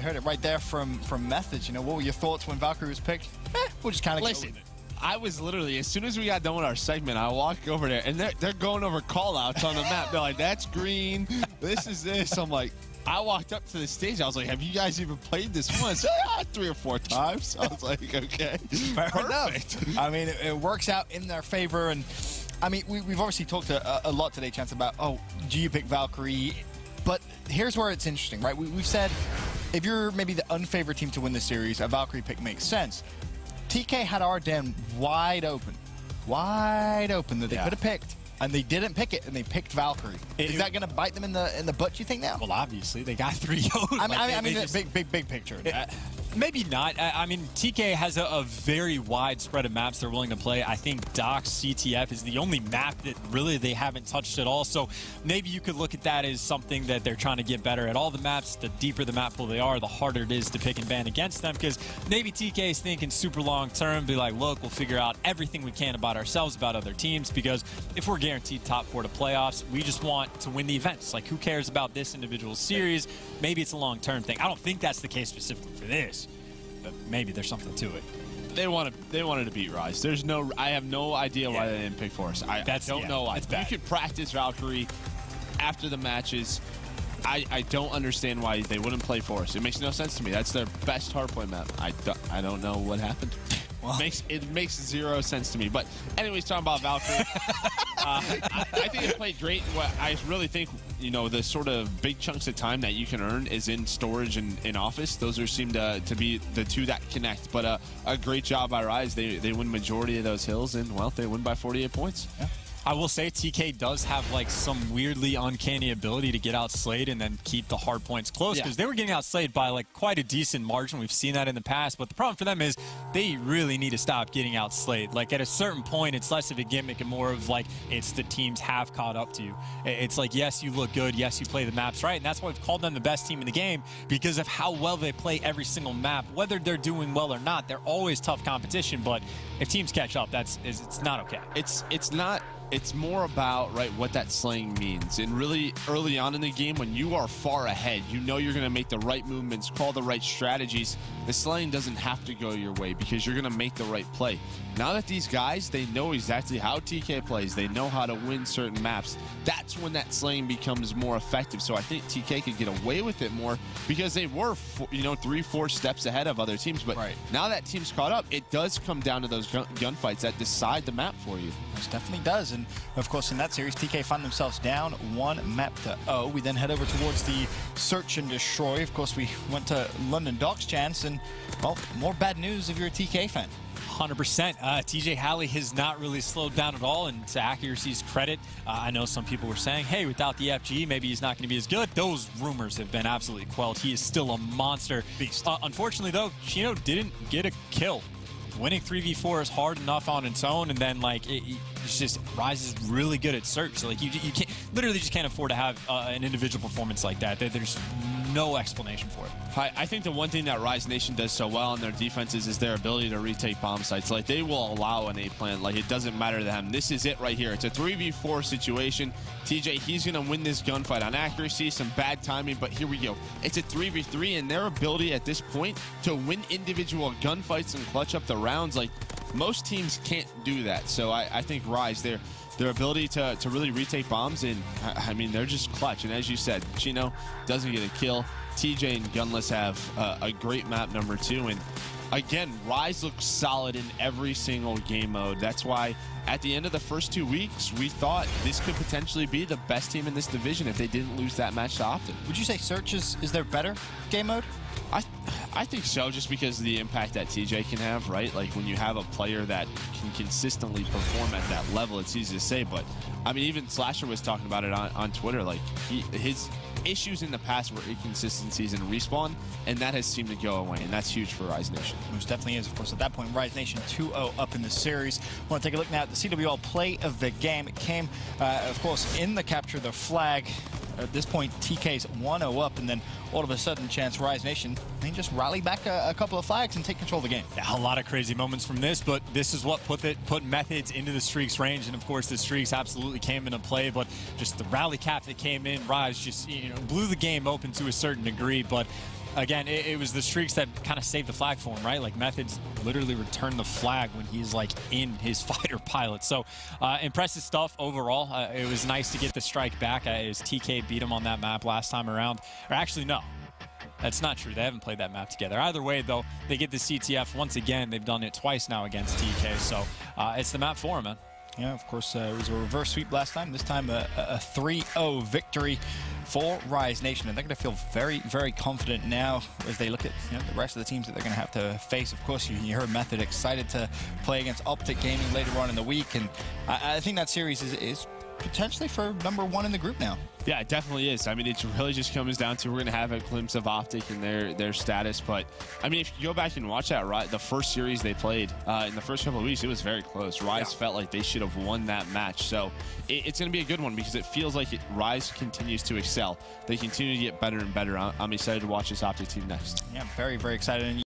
heard it right there from Methods. You know, what were your thoughts when Valkyrie was picked? We'll just kind of listen. I was literally, as soon as we got done with our segment, I walked over there, and they're going over call-outs on the map. They're like, that's green, this is this. I'm like, I walked up to the stage. I was like, have you guys even played this once? 3 or 4 times. I was like, okay, perfect. I mean, it works out in their favor. And, I mean, we've obviously talked a lot today, Chance, about, oh, do you pick Valkyrie? But here's where it's interesting, right? We've said if you're maybe the unfavored team to win the series, a Valkyrie pick makes sense. TK had our den wide open that they could have picked, and they didn't pick it, and they picked Valkyrie. Is that going to bite them in the butt, you think, now? Well, obviously, they got 3-0. I mean, big picture. Maybe not. I mean, TK has a very wide spread of maps they're willing to play. I think Doc's CTF is the only map that really they haven't touched at all. So maybe you could look at that as something that they're trying to get better at all the maps. The deeper the map pool they are, the harder it is to pick and ban against them, because maybe TK is thinking super long term, be like, look, we'll figure out everything we can about ourselves, about other teams, because if we're guaranteed top 4 to playoffs, we just want to win the events. Like, who cares about this individual series? Maybe it's a long-term thing. I don't think that's the case specifically for this, but maybe there's something to it. They wanted to beat Rise. I have no idea why they didn't pick Force. I don't know why. You could practice Valkyrie after the matches. I don't understand why they wouldn't play Force. It makes no sense to me. That's their best hardpoint map. I don't know what happened. Well, it makes 0 sense to me. But anyways, talking about Valkyrie, I think it played great. I really think, you know, the sort of big chunks of time that you can earn is in storage and in office. Those seem to be the two that connect. But a great job by Rise. They win majority of those hills, and, well, they win by 48 points. Yeah. I will say TK does have like some weirdly uncanny ability to get outslayed and then keep the hard points close, because they were getting outslayed by like quite a decent margin. We've seen that in the past, but the problem for them is they really need to stop getting outslayed. Like, at a certain point, it's less of a gimmick and more of like, it's the teams have caught up to you. It's like, yes, you look good, yes, you play the maps right, and that's why we've called them the best team in the game, because of how well they play every single map. Whether they're doing well or not, they're always tough competition, but if teams catch up, it's not okay. It's not. It's more about, right, what that slaying means. And really early on in the game, when you are far ahead, you know you're going to make the right movements, call the right strategies. The slaying doesn't have to go your way because you're going to make the right play. Now that these guys, they know exactly how TK plays, they know how to win certain maps, that's when that slaying becomes more effective. So I think TK could get away with it more because they were, 3-4 steps ahead of other teams. But now that team's caught up, it does come down to those gunfights that decide the map for you. It definitely does. And of course, in that series, TK found themselves down 1 map to 0. We then head over towards the search and destroy. Of course, we went to London Docks, Chance, and, well, more bad news if you're a TK fan. 100%. TJ Halley has not really slowed down at all, and to accuracy's credit, I know some people were saying, hey, without the FG, maybe he's not going to be as good. Those rumors have been absolutely quelled. He is still a monster beast. Unfortunately, though, Chino didn't get a kill. Winning 3v4 is hard enough on its own, and then, like, it's just, Rise is really good at search. So, like, you can't, literally just can't afford to have an individual performance like that. There's no explanation for it. I think the one thing that Rise Nation does so well in their defenses is their ability to retake bomb sites. Like, they will allow an A plant. Like, it doesn't matter to them. This is it right here. It's a 3v4 situation. TJ, he's going to win this gunfight on accuracy, some bad timing, but here we go. It's a 3v3, and their ability at this point to win individual gunfights and clutch up the rounds, like, most teams can't do that. So I think Rise, their ability to really retake bombs, and I mean, they're just clutch. And as you said, Chino doesn't get a kill. TJ and Gunless have a great map number 2. And again, Rise looks solid in every single game mode. That's why at the end of the first 2 weeks, we thought this could potentially be the best team in this division if they didn't lose that match to Optic. Would you say Search is their better game mode? I think so, just because of the impact that TJ can have, right? Like, when you have a player that can consistently perform at that level, it's easy to say. But, I mean, even Slasher was talking about it on Twitter. Like, his issues in the past were inconsistencies in respawn, and that has seemed to go away, and that's huge for Rise Nation. Most definitely is. Of course, at that point, Rise Nation 2-0 up in the series. I want to take a look now at the CWL play of the game. It came, of course, in the capture the flag. At this point, TK's 1-0 up, and then all of a sudden, Chance, Rise Nation, they just rally back a couple of flags and take control of the game. Yeah, a lot of crazy moments from this, but this is what put Methods into the Streaks range, and of course the Streaks absolutely came into play, but just the rally cap that came in, Rise just blew the game open to a certain degree. But again, it was the streaks that kind of saved the flag for him, right? Like, Methods literally returned the flag when he's like in his fighter pilot. So impressive stuff overall. It was nice to get the strike back as TK beat him on that map last time around. Or actually, no. That's not true. They haven't played that map together. Either way, though, they get the CTF once again. They've done it twice now against TK. So it's the map for him, man. Yeah, of course, it was a reverse sweep last time. This time, a 3-0 victory for Rise Nation. And they're going to feel very, very confident now as they look at the rest of the teams that they're going to have to face. Of course, you heard Method excited to play against Optic Gaming later on in the week. And I think that series is potentially for #1 in the group now. Yeah, it definitely is. I mean, it really just comes down to we're going to have a glimpse of Optic and their status. But, I mean, if you go back and watch that, the first series they played in the first couple of weeks, it was very close. Rise felt like they should have won that match. So it's going to be a good one because it feels like Rise continues to excel. They continue to get better and better. I'm excited to watch this Optic team next. Yeah, very, very excited. And